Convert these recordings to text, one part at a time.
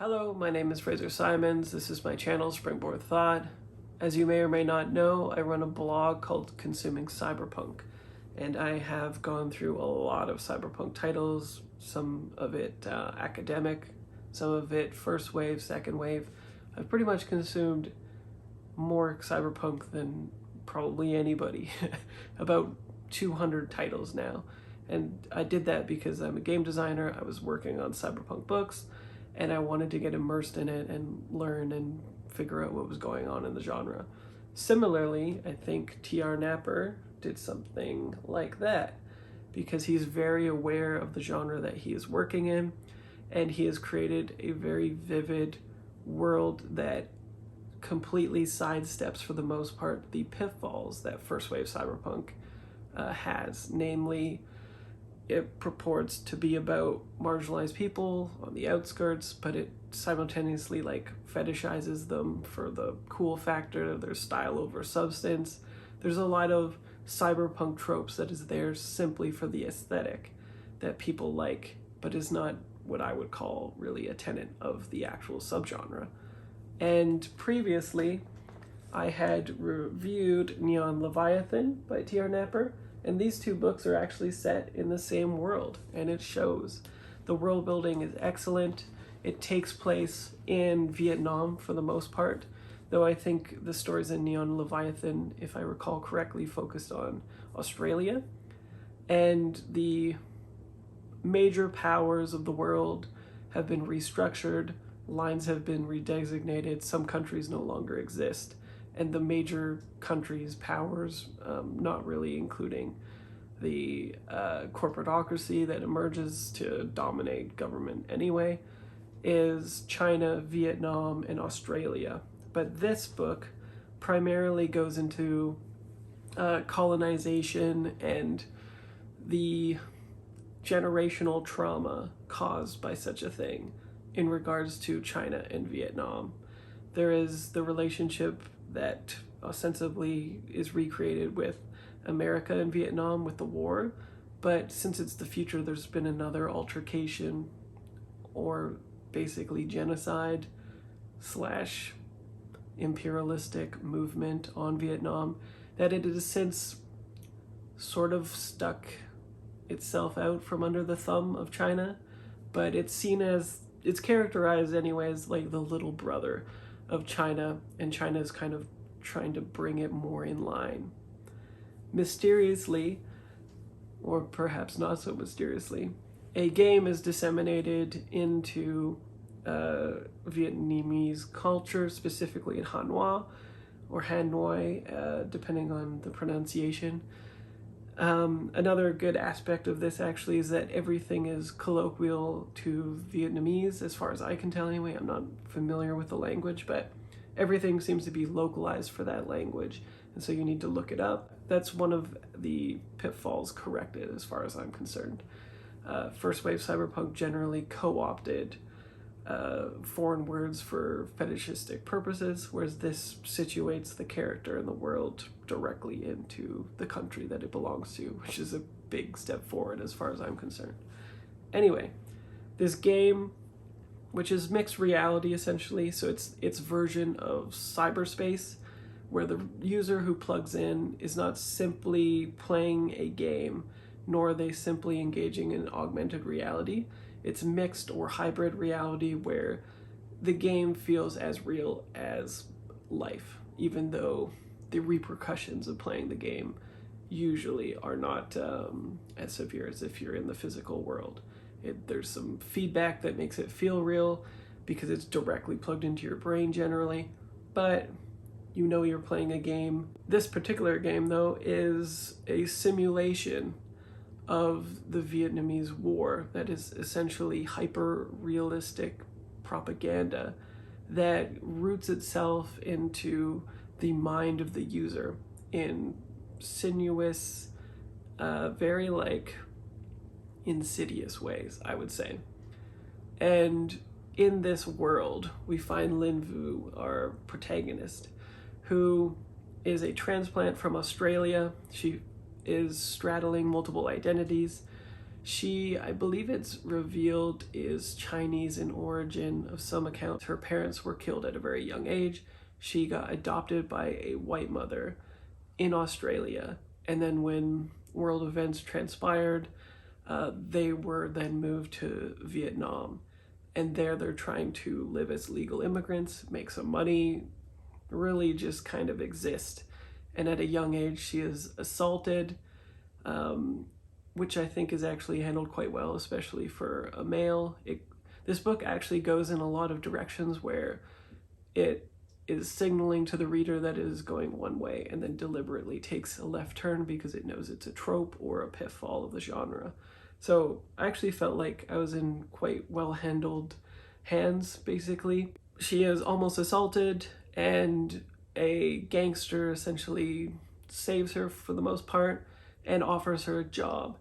Hello, my name is Fraser Simons. This is my channel, Springboard Thought. As you may or may not know, I run a blog called Consuming Cyberpunk, and I have gone through a lot of cyberpunk titles, some of it academic, some of it first wave, second wave. I've pretty much consumed more cyberpunk than probably anybody, about 200 titles now. And I did that because I'm a game designer, I was working on cyberpunk books, and I wanted to get immersed in it and learn and figure out what was going on in the genre. Similarly, I think T.R. Napper did something like that because he's very aware of the genre that he is working in, and he has created a very vivid world that completely sidesteps, for the most part, the pitfalls that first wave cyberpunk has. Namely, it purports to be about marginalized people on the outskirts, but it simultaneously fetishizes them for the cool factor of their style over substance. There's a lot of cyberpunk tropes that is there simply for the aesthetic that people like, but is not what I would call really a tenet of the actual subgenre. And previously, I had reviewed Neon Leviathan by T.R. Napper, and these two books are actually set in the same world, and it shows. The world building is excellent. It takes place in Vietnam for the most part, though I think the stories in Neon Leviathan, if I recall correctly, focused on Australia. And the major powers of the world have been restructured, lines have been redesignated, some countries no longer exist, and the major countries' powers, not really including the corporatocracy that emerges to dominate government anyway, is China, Vietnam, and Australia. But this book primarily goes into colonization and the generational trauma caused by such a thing in regards to China and Vietnam. There is the relationship that ostensibly is recreated with America and Vietnam with the war, but since it's the future, there's been another altercation, or basically genocide slash imperialistic movement on Vietnam, that it has since sort of stuck itself out from under the thumb of China, but it's characterized anyways like the little brother of China, and China is kind of trying to bring it more in line. Mysteriously, or perhaps not so mysteriously, a game is disseminated into Vietnamese culture, specifically in Hanoi, or Hanoi, depending on the pronunciation. Another good aspect of this actually is that everything is colloquial to Vietnamese, as far as I can tell anyway. I'm not familiar with the language, but everything seems to be localized for that language, and so you need to look it up. That's one of the pitfalls corrected as far as I'm concerned. First wave cyberpunk generally co-opted foreign words for fetishistic purposes, whereas this situates the character and the world directly into the country that it belongs to, which is a big step forward as far as I'm concerned. Anyway, this game, which is mixed reality essentially, so it's its version of cyberspace, where the user who plugs in is not simply playing a game, nor are they simply engaging in augmented reality. It's mixed or hybrid reality where the game feels as real as life, even though the repercussions of playing the game usually are not as severe as if you're in the physical world. There's some feedback that makes it feel real because it's directly plugged into your brain generally, but you know you're playing a game. This particular game, though, is a simulation of the Vietnamese War that is essentially hyper-realistic propaganda that roots itself into the mind of the user in sinuous, very insidious ways, I would say. And in this world, we find Lin Vu, our protagonist, who is a transplant from Australia. She is straddling multiple identities. She, I believe it's revealed, is Chinese in origin of some accounts. Her parents were killed at a very young age. She got adopted by a white mother in Australia. And then when world events transpired, they were then moved to Vietnam. And there they're trying to live as legal immigrants, make some money, really just kind of exist. And at a young age, she is assaulted, which I think is actually handled quite well, especially for a male. This book actually goes in a lot of directions where it is signaling to the reader that it is going one way and then deliberately takes a left turn because it knows it's a trope or a pitfall of the genre. So I actually felt like I was in quite well-handled hands, basically. She is almost assaulted, and a gangster essentially saves her for the most part and offers her a job.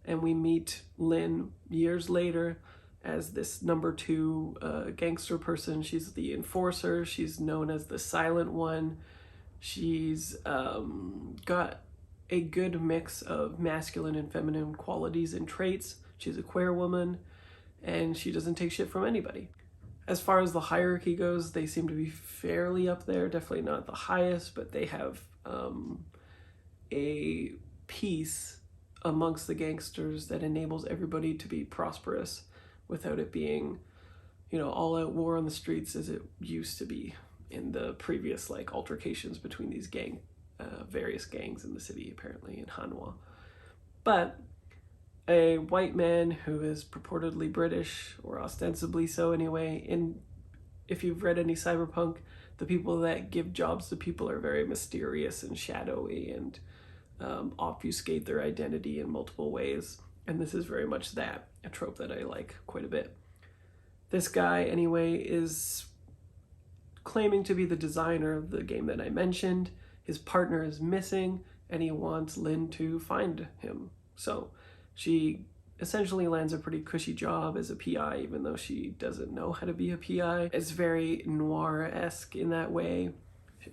And we meet Lynn years later as this number two gangster person. She's the enforcer. She's known as the silent one. She's got a good mix of masculine and feminine qualities and traits. She's a queer woman, and she doesn't take shit from anybody. As far as the hierarchy goes, they seem to be fairly up there. Definitely not the highest, but they have a peace amongst the gangsters that enables everybody to be prosperous without it being, all out war on the streets as it used to be in the previous altercations between these various gangs in the city, apparently in Hanwha. But a white man who is purportedly British, or ostensibly so anyway, if you've read any Cyberpunk, the people that give jobs to people are very mysterious and shadowy and obfuscate their identity in multiple ways. And this is very much that, a trope that I like quite a bit. This guy, anyway, is claiming to be the designer of the game that I mentioned. His partner is missing, and he wants Lynn to find him. So she essentially lands a pretty cushy job as a PI, even though she doesn't know how to be a PI. It's very noir-esque in that way.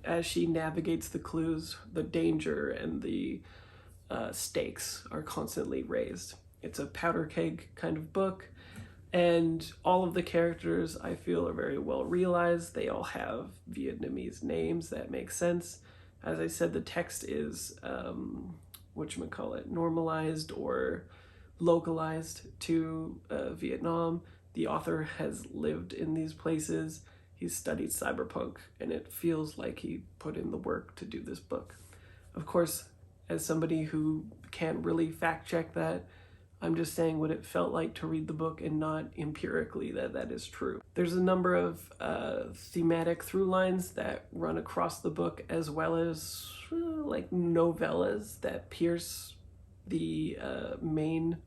As she navigates the clues, the danger and the stakes are constantly raised. It's a powder keg kind of book, and all of the characters I feel are very well realized. They all have Vietnamese names that make sense. As I said, the text is normalized or localized to Vietnam. The author has lived in these places. He's studied cyberpunk, and it feels like he put in the work to do this book. Of course, as somebody who can't really fact check that, I'm just saying what it felt like to read the book and not empirically that is true. There's a number of thematic through lines that run across the book, as well as novellas that pierce the main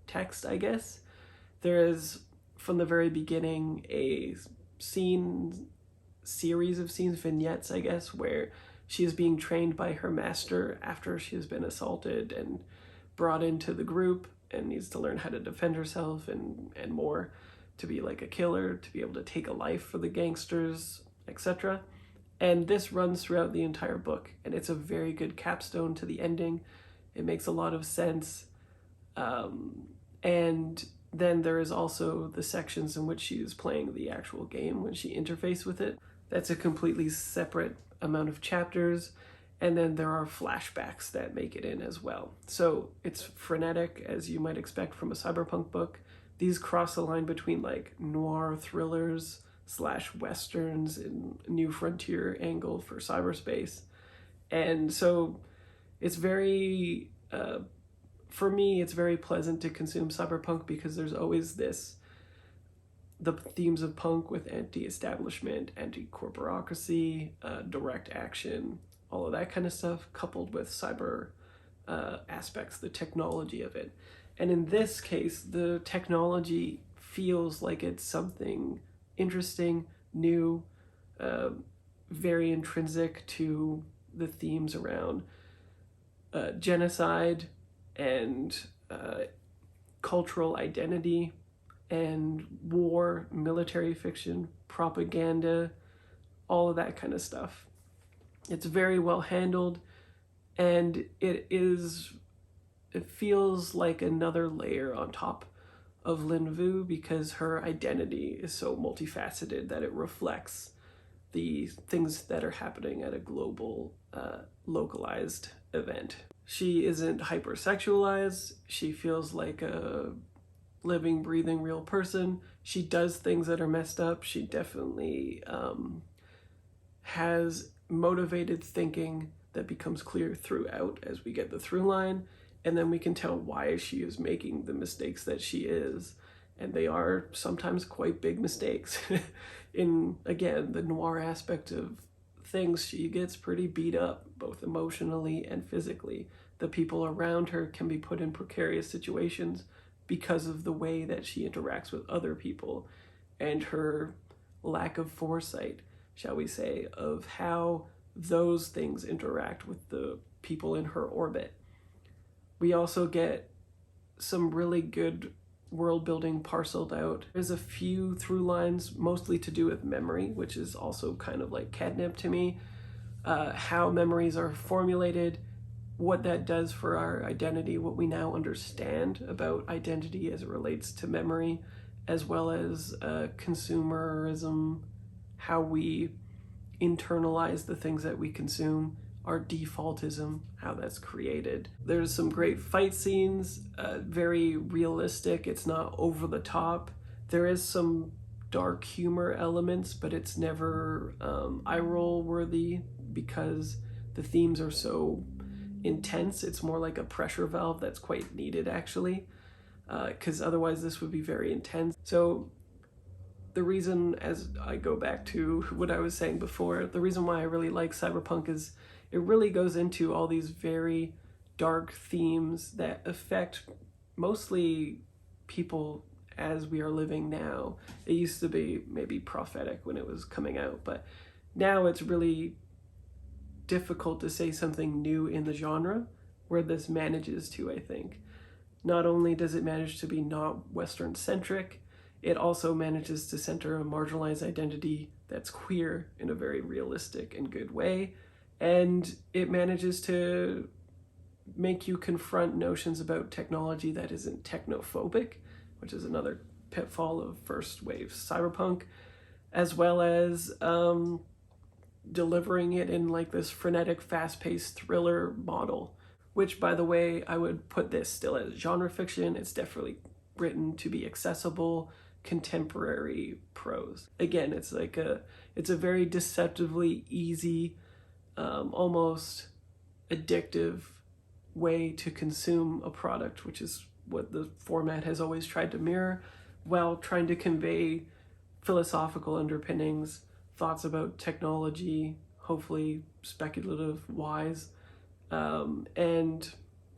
text, I guess. There is, from the very beginning, a series of scenes, vignettes, I guess, where she is being trained by her master after she has been assaulted and brought into the group and needs to learn how to defend herself and more, to be like a killer, to be able to take a life for the gangsters, etc. And this runs throughout the entire book, and it's a very good capstone to the ending. It makes a lot of sense. And then there is also the sections in which she is playing the actual game when she interfaces with it. That's a completely separate amount of chapters. And then there are flashbacks that make it in as well. So it's frenetic, as you might expect from a cyberpunk book. These cross the line between noir thrillers / westerns and new frontier angle for cyberspace. And so it's very, for me, it's very pleasant to consume cyberpunk because there's always the themes of punk with anti-establishment, anti-corporatocracy, direct action, all of that kind of stuff, coupled with cyber aspects, the technology of it. And in this case, the technology feels like it's something interesting, new, very intrinsic to the themes around genocide and cultural identity and war, military fiction, propaganda, all of that kind of stuff. It's very well handled, and it is it feels like another layer on top of Lin Vu because her identity is so multifaceted that it reflects the things that are happening at a global, localized event. She isn't hypersexualized. She feels like a living, breathing, real person. She does things that are messed up. She definitely has motivated thinking that becomes clear throughout as we get the through line, and then we can tell why she is making the mistakes that she is, and they are sometimes quite big mistakes. In, again, the noir aspect of things, she gets pretty beat up, both emotionally and physically. The people around her can be put in precarious situations because of the way that she interacts with other people and her lack of foresight, shall we say, of how those things interact with the people in her orbit. We also get some really good world building parceled out. There's a few through lines, mostly to do with memory, which is also kind of like catnip to me. How memories are formulated, what that does for our identity, what we now understand about identity as it relates to memory, as well as consumerism, how we internalize the things that we consume, our defaultism, how that's created. There's some great fight scenes, very realistic. It's not over the top. There is some dark humor elements, but it's never eye roll worthy because the themes are so intense. It's more like a pressure valve that's quite needed, actually, because otherwise this would be very intense. So the reason, as I go back to what I was saying before, the reason why I really like Cyberpunk is it really goes into all these very dark themes that affect mostly people as we are living now. It used to be maybe prophetic when it was coming out, but now it's really difficult to say something new in the genre, where this manages to, I think. Not only does it manage to be not Western centric, it also manages to center a marginalized identity that's queer in a very realistic and good way. And it manages to make you confront notions about technology that isn't technophobic, which is another pitfall of first wave cyberpunk, as well as delivering it in like this frenetic, fast-paced thriller model, which, by the way, I would put this still as genre fiction. It's definitely written to be accessible, contemporary prose. Again, it's a very deceptively easy, almost addictive way to consume a product, which is what the format has always tried to mirror, while trying to convey philosophical underpinnings, thoughts about technology, hopefully speculative wise, and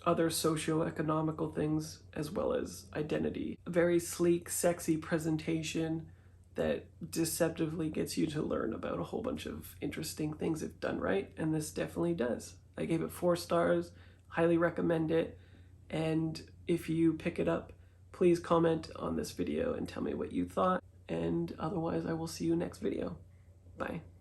other socio-economical things, as well as identity. A very sleek, sexy presentation that deceptively gets you to learn about a whole bunch of interesting things if done right, and this definitely does. I gave it 4 stars, highly recommend it, and if you pick it up, please comment on this video and tell me what you thought, and otherwise I will see you next video. Bye.